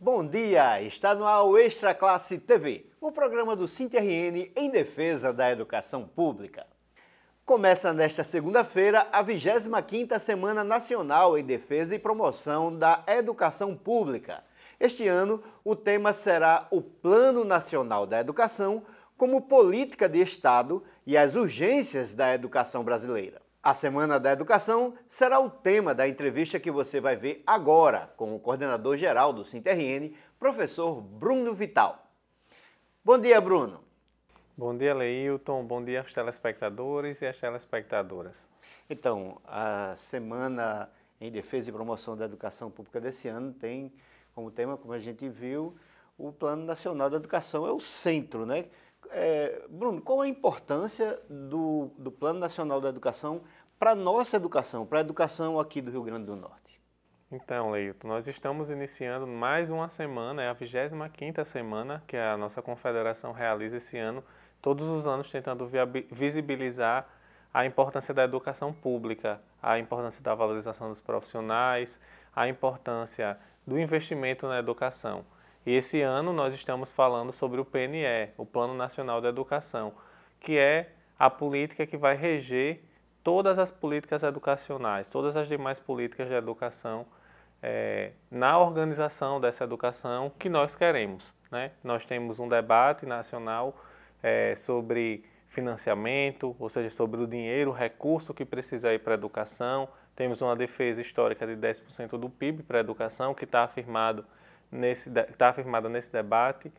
Bom dia! Está no ar o Extra Classe TV, o programa do SINT-RN em defesa da educação pública. Começa nesta segunda-feira a 25ª Semana Nacional em Defesa e Promoção da Educação Pública. Este ano, o tema será o Plano Nacional da Educação como política de Estado e as urgências da educação brasileira. A Semana da Educação será o tema da entrevista que você vai ver agora com o coordenador-geral do SINT-RN, professor Bruno Vital. Bom dia, Bruno. Bom dia, Leilton. Bom dia aos telespectadores e às telespectadoras. Então, a Semana em Defesa e Promoção da Educação Pública desse ano tem como tema, como a gente viu, o Plano Nacional da Educação. É o centro, né? Bruno, qual a importância do Plano Nacional da Educação para a nossa educação, para a educação aqui do Rio Grande do Norte? Então, Leilton, nós estamos iniciando mais uma semana, é a 25ª semana que a nossa confederação realiza esse ano, todos os anos tentando visibilizar a importância da educação pública, a importância da valorização dos profissionais, a importância do investimento na educação. E esse ano nós estamos falando sobre o PNE, o Plano Nacional da Educação, que é a política que vai reger todas as políticas educacionais, todas as demais políticas de educação na organização dessa educação que nós queremos, né? Nós temos um debate nacional sobre financiamento, ou seja, sobre o dinheiro, o recurso que precisa ir para a educação. Temos uma defesa histórica de 10% do PIB para a educação, que está afirmada nesse debate.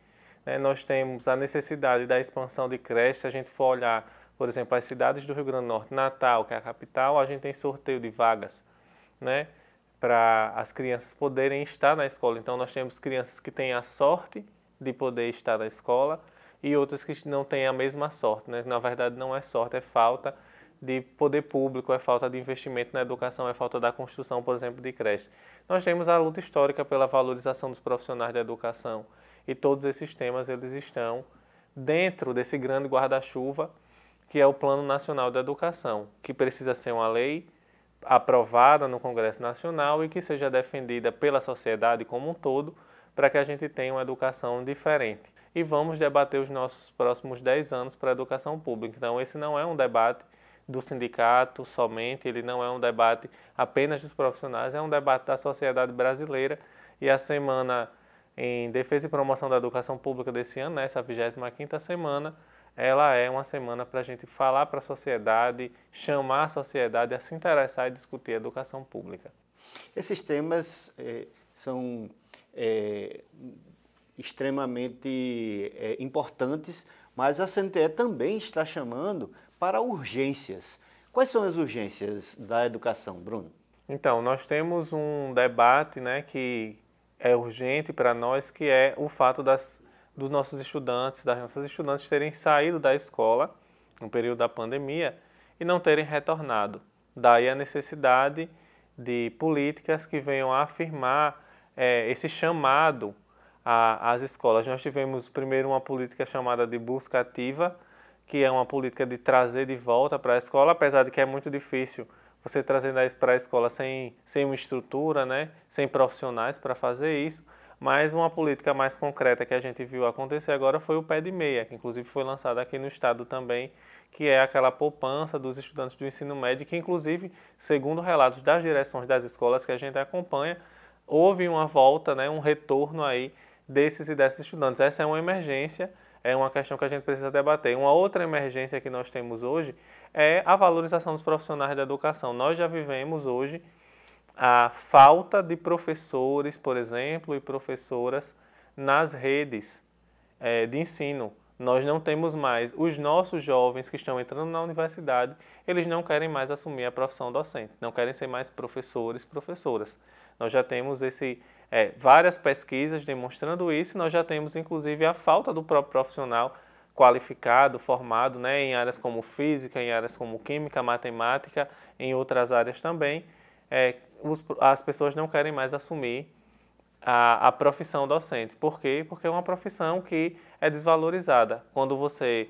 Nós temos a necessidade da expansão de creches. Se a gente for olhar, por exemplo, as cidades do Rio Grande do Norte, Natal, que é a capital, a gente tem sorteio de vagas, né, para as crianças poderem estar na escola. Então, nós temos crianças que têm a sorte de poder estar na escola e outras que não têm a mesma sorte, né? Na verdade, não é sorte, é falta de poder público, é falta de investimento na educação, é falta da construção, por exemplo, de creches. Nós temos a luta histórica pela valorização dos profissionais da educação e todos esses temas eles estão dentro desse grande guarda-chuva que é o Plano Nacional da Educação, que precisa ser uma lei aprovada no Congresso Nacional e que seja defendida pela sociedade como um todo para que a gente tenha uma educação diferente. E vamos debater os nossos próximos 10 anos para a educação pública. Então, esse não é um debate do sindicato somente, ele não é um debate apenas dos profissionais, é um debate da sociedade brasileira. E a Semana em Defesa e Promoção da Educação Pública desse ano, essa 25ª semana, ela é uma semana para a gente falar para a sociedade, chamar a sociedade a se interessar e discutir a educação pública. Esses temas são extremamente importantes, mas a CNTE também está chamando para urgências. Quais são as urgências da educação, Bruno? Então, nós temos um debate, né, que é urgente para nós, que é o fato dos nossos estudantes, das nossas estudantes terem saído da escola no período da pandemia e não terem retornado. Daí a necessidade de políticas que venham a afirmar esse chamado às escolas. Nós tivemos primeiro uma política chamada de busca ativa, que é uma política de trazer de volta para a escola, apesar de que é muito difícil você trazer para a escola sem uma estrutura, né, sem profissionais para fazer isso, mas uma política mais concreta que a gente viu acontecer agora foi o Pé de Meia, que inclusive foi lançado aqui no estado também, que é aquela poupança dos estudantes do ensino médio, que inclusive, segundo relatos das direções das escolas que a gente acompanha, houve uma volta, né, um retorno aí desses e dessas estudantes. Essa é uma emergência, é uma questão que a gente precisa debater. Uma outra emergência que nós temos hoje é a valorização dos profissionais da educação. Nós já vivemos hoje a falta de professores, por exemplo, e professoras nas redes de ensino. Nós não temos mais. Os nossos jovens que estão entrando na universidade, eles não querem mais assumir a profissão docente, não querem ser mais professores, professoras. Nós já temos várias pesquisas demonstrando isso, nós já temos inclusive a falta do próprio profissional qualificado, formado, né, em áreas como física, em áreas como química, matemática, em outras áreas também. As pessoas não querem mais assumir a profissão docente. Por quê? Porque é uma profissão que é desvalorizada. Quando você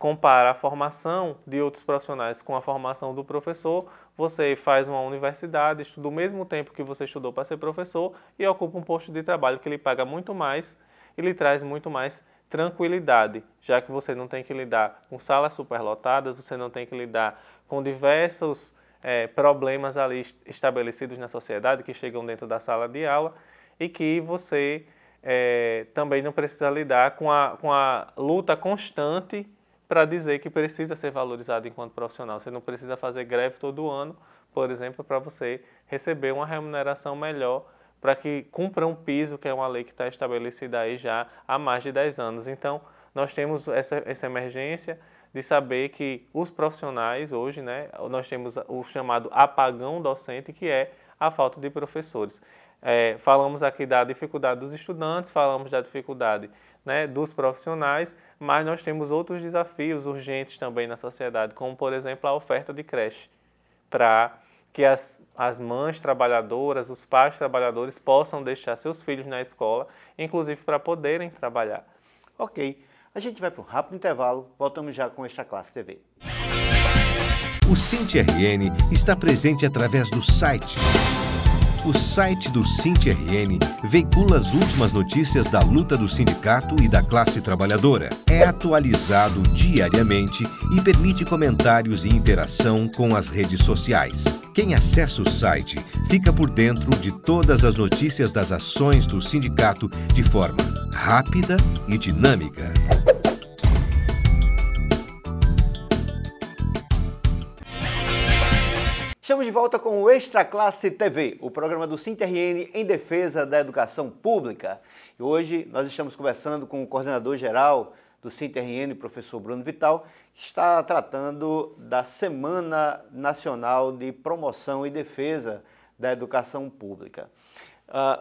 compara a formação de outros profissionais com a formação do professor, você faz uma universidade, estuda o mesmo tempo que você estudou para ser professor e ocupa um posto de trabalho que lhe paga muito mais e lhe traz muito mais tranquilidade, já que você não tem que lidar com salas superlotadas, você não tem que lidar com diversos problemas ali estabelecidos na sociedade que chegam dentro da sala de aula e que você também não precisa lidar com a luta constante para dizer que precisa ser valorizado enquanto profissional. Você não precisa fazer greve todo ano, por exemplo, para você receber uma remuneração melhor, para que cumpra um piso, que é uma lei que está estabelecida aí já há mais de 10 anos. Então, nós temos essa emergência de saber que os profissionais hoje, né, nós temos o chamado apagão docente, que é a falta de professores. Falamos aqui da dificuldade dos estudantes, falamos da dificuldade, né, dos profissionais, mas nós temos outros desafios urgentes também na sociedade, como, por exemplo, a oferta de creche, para que as mães trabalhadoras, os pais trabalhadores possam deixar seus filhos na escola, inclusive para poderem trabalhar. Ok, a gente vai para um rápido intervalo, voltamos já com Extra Classe TV. O SINT-RN está presente através do site. O site do SINT-RN veicula as últimas notícias da luta do sindicato e da classe trabalhadora. É atualizado diariamente e permite comentários e interação com as redes sociais. Quem acessa o site fica por dentro de todas as notícias das ações do sindicato de forma rápida e dinâmica. Estamos de volta com o Extra Classe TV, o programa do SINT-RN em defesa da educação pública. E hoje nós estamos conversando com o coordenador-geral do SINT-RN, professor Bruno Vital, que está tratando da Semana Nacional de Promoção e Defesa da Educação Pública.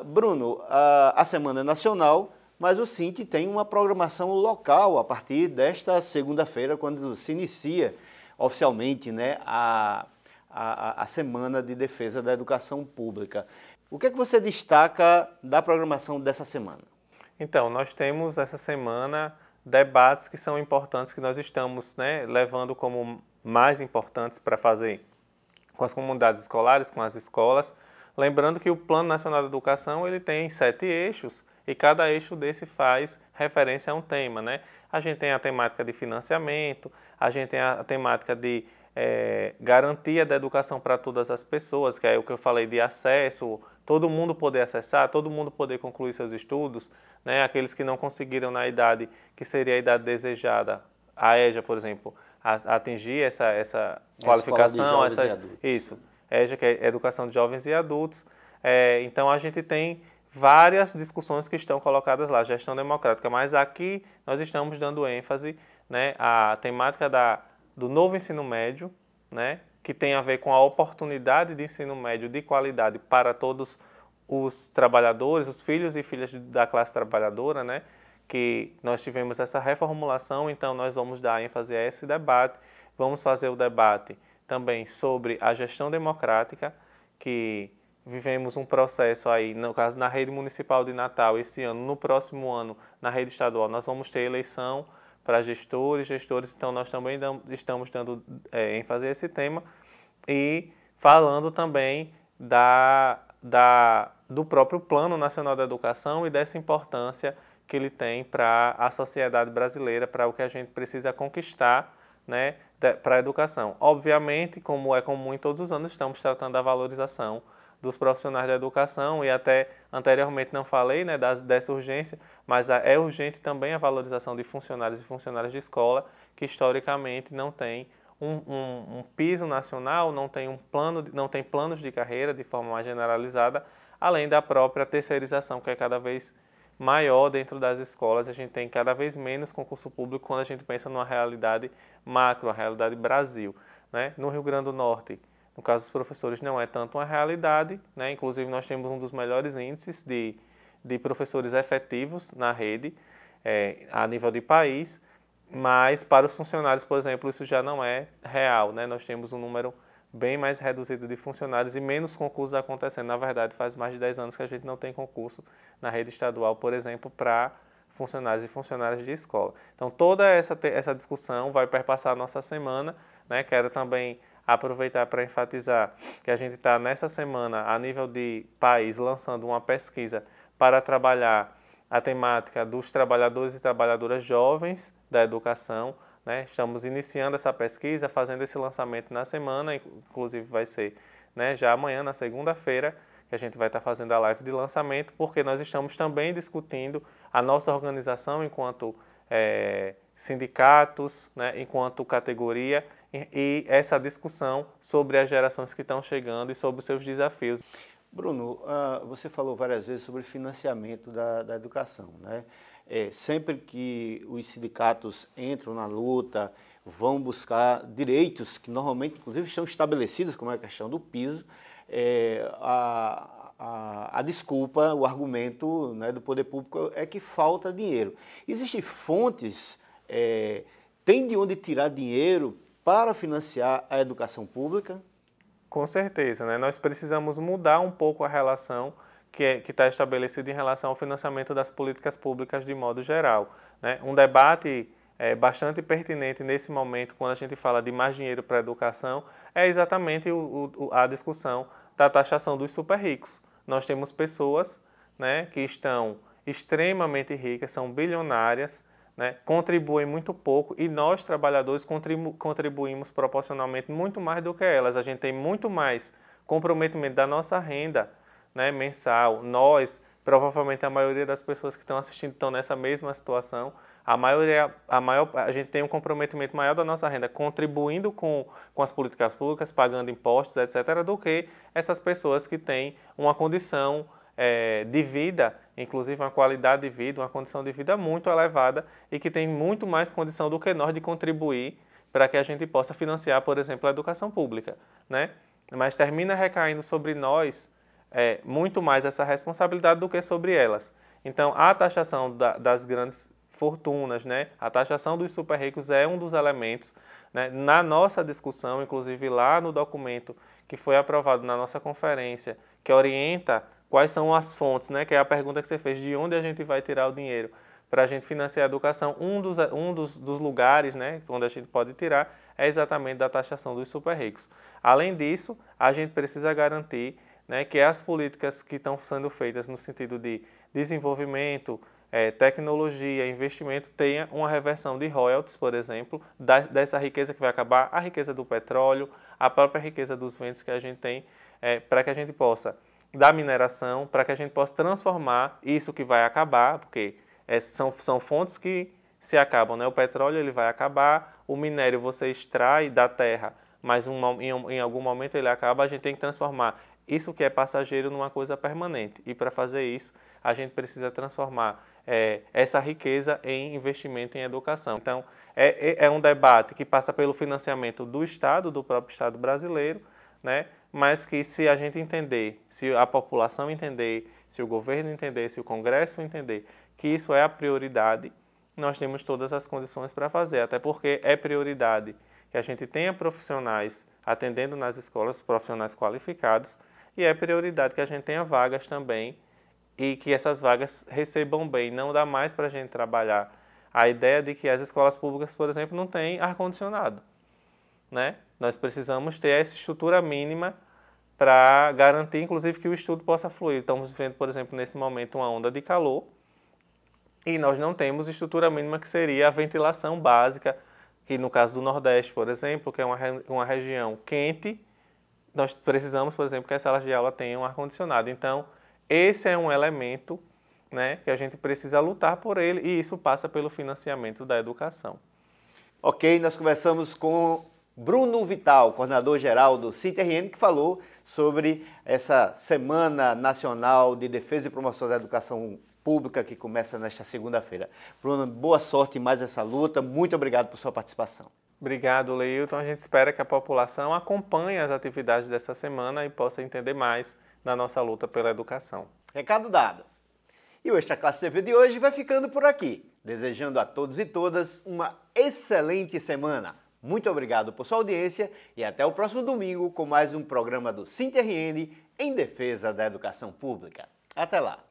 Bruno, a Semana Nacional, mas o SINT tem uma programação local a partir desta segunda-feira, quando se inicia oficialmente, né, a Semana de Defesa da Educação Pública. O que é que você destaca da programação dessa semana? Então, nós temos essa semana debates que são importantes, que nós estamos, né, levando como mais importantes para fazer com as comunidades escolares, com as escolas. Lembrando que o Plano Nacional de Educação ele tem 7 eixos e cada eixo desse faz referência a um tema, né? A gente tem a temática de financiamento, a gente tem a temática de garantia da educação para todas as pessoas, que é o que eu falei de acesso, todo mundo poder acessar, todo mundo poder concluir seus estudos, né? Aqueles que não conseguiram na idade que seria a idade desejada, a EJA, por exemplo, atingir essa qualificação, EJA, que é Educação de Jovens e Adultos. Então, a gente tem várias discussões que estão colocadas lá, gestão democrática, mas aqui nós estamos dando ênfase, né, à temática do novo ensino médio, né, que tem a ver com a oportunidade de ensino médio de qualidade para todos os trabalhadores, os filhos e filhas da classe trabalhadora, né, que nós tivemos essa reformulação, então nós vamos dar ênfase a esse debate, vamos fazer o debate também sobre a gestão democrática, que vivemos um processo aí, no caso na rede municipal de Natal, esse ano, no próximo ano, na rede estadual, nós vamos ter eleição para gestores, então nós também estamos dando ênfase a esse tema e falando também do próprio Plano Nacional da Educação e dessa importância que ele tem para a sociedade brasileira, para o que a gente precisa conquistar, né, para a educação. Obviamente, como é comum em todos os anos, estamos tratando da valorização dos profissionais da educação e até anteriormente não falei, né, dessa urgência, mas é urgente também a valorização de funcionários e funcionárias de escola que historicamente não tem um piso nacional, não tem planos de carreira de forma mais generalizada, além da própria terceirização que é cada vez maior dentro das escolas. A gente tem cada vez menos concurso público quando a gente pensa numa realidade macro, a realidade Brasil, né? No Rio Grande do Norte, no caso dos professores, não é tanto uma realidade, né? Inclusive, nós temos um dos melhores índices de professores efetivos na rede, a nível de país, mas para os funcionários, por exemplo, isso já não é real, né? Nós temos um número bem mais reduzido de funcionários e menos concursos acontecendo. Na verdade, faz mais de 10 anos que a gente não tem concurso na rede estadual, por exemplo, para funcionários e funcionárias de escola. Então, toda essa discussão vai perpassar a nossa semana, né? Quero também aproveitar para enfatizar que a gente está nessa semana, a nível de país, lançando uma pesquisa para trabalhar a temática dos trabalhadores e trabalhadoras jovens da educação, né? Estamos iniciando essa pesquisa, fazendo esse lançamento na semana, inclusive vai ser, né, já amanhã, na segunda-feira, que a gente vai estar fazendo a live de lançamento, porque nós estamos também discutindo a nossa organização enquanto sindicatos, né, enquanto categoria, e essa discussão sobre as gerações que estão chegando e sobre os seus desafios. Bruno, você falou várias vezes sobre financiamento da educação, né? Sempre que os sindicatos entram na luta, vão buscar direitos que normalmente, inclusive, estão estabelecidos, como é a questão do piso, a desculpa, o argumento, né, do poder público é que falta dinheiro. Existem fontes, tem de onde tirar dinheiro para financiar a educação pública? Com certeza, né? Nós precisamos mudar um pouco a relação que está estabelecida em relação ao financiamento das políticas públicas de modo geral, né? Um debate bastante pertinente nesse momento, quando a gente fala de mais dinheiro para a educação, é exatamente a discussão da taxação dos super ricos. Nós temos pessoas, né, que estão extremamente ricas, são bilionárias, né, contribuem muito pouco, e nós, trabalhadores, contribuímos proporcionalmente muito mais do que elas. A gente tem muito mais comprometimento da nossa renda, né, mensal. Nós, provavelmente a maioria das pessoas que estão assistindo estão nessa mesma situação. A gente tem um comprometimento maior da nossa renda contribuindo com as políticas públicas, pagando impostos, etc., do que essas pessoas que têm uma condição de vida, inclusive uma qualidade de vida, uma condição de vida muito elevada e que tem muito mais condição do que nós de contribuir para que a gente possa financiar, por exemplo, a educação pública, né? Mas termina recaindo sobre nós muito mais essa responsabilidade do que sobre elas. Então, a taxação das grandes fortunas, né? A taxação dos super ricos é um dos elementos, né? Na nossa discussão, inclusive lá no documento que foi aprovado na nossa conferência, que orienta quais são as fontes, né? Que é a pergunta que você fez, de onde a gente vai tirar o dinheiro para a gente financiar a educação. Um dos lugares, né, onde a gente pode tirar é exatamente da taxação dos super ricos. Além disso, a gente precisa garantir, né, que as políticas que estão sendo feitas no sentido de desenvolvimento, tecnologia, investimento, tenha uma reversão de royalties, por exemplo, dessa riqueza que vai acabar, a riqueza do petróleo, a própria riqueza dos ventos que a gente tem, para que a gente possa, da mineração, para que a gente possa transformar isso que vai acabar, porque são fontes que se acabam, né? O petróleo ele vai acabar, o minério você extrai da terra, mas em algum momento ele acaba, a gente tem que transformar isso que é passageiro numa coisa permanente. E para fazer isso, a gente precisa transformar essa riqueza em investimento em educação. Então, é um debate que passa pelo financiamento do Estado, do próprio Estado brasileiro, né? Mas que se a gente entender, se a população entender, se o governo entender, se o Congresso entender que isso é a prioridade, nós temos todas as condições para fazer, até porque é prioridade que a gente tenha profissionais atendendo nas escolas, profissionais qualificados, e é prioridade que a gente tenha vagas também e que essas vagas recebam bem. Não dá mais para a gente trabalhar a ideia de que as escolas públicas, por exemplo, não têm ar-condicionado, né? Nós precisamos ter essa estrutura mínima para garantir, inclusive, que o estudo possa fluir. Estamos vivendo, por exemplo, nesse momento, uma onda de calor e nós não temos estrutura mínima que seria a ventilação básica, que no caso do Nordeste, por exemplo, que é uma região quente, nós precisamos, por exemplo, que as salas de aula tenham ar-condicionado. Então, esse é um elemento, né, que a gente precisa lutar por ele, e isso passa pelo financiamento da educação. Ok, nós conversamos com Bruno Vital, coordenador-geral do SINT-RN, que falou sobre essa Semana Nacional de Defesa e Promoção da Educação Pública que começa nesta segunda-feira. Bruno, boa sorte em mais essa luta. Muito obrigado por sua participação. Obrigado, Leilton. A gente espera que a população acompanhe as atividades dessa semana e possa entender mais da nossa luta pela educação. Recado dado. E o Extra Classe TV de hoje vai ficando por aqui, desejando a todos e todas uma excelente semana. Muito obrigado por sua audiência e até o próximo domingo com mais um programa do SINT-RN em defesa da educação pública. Até lá!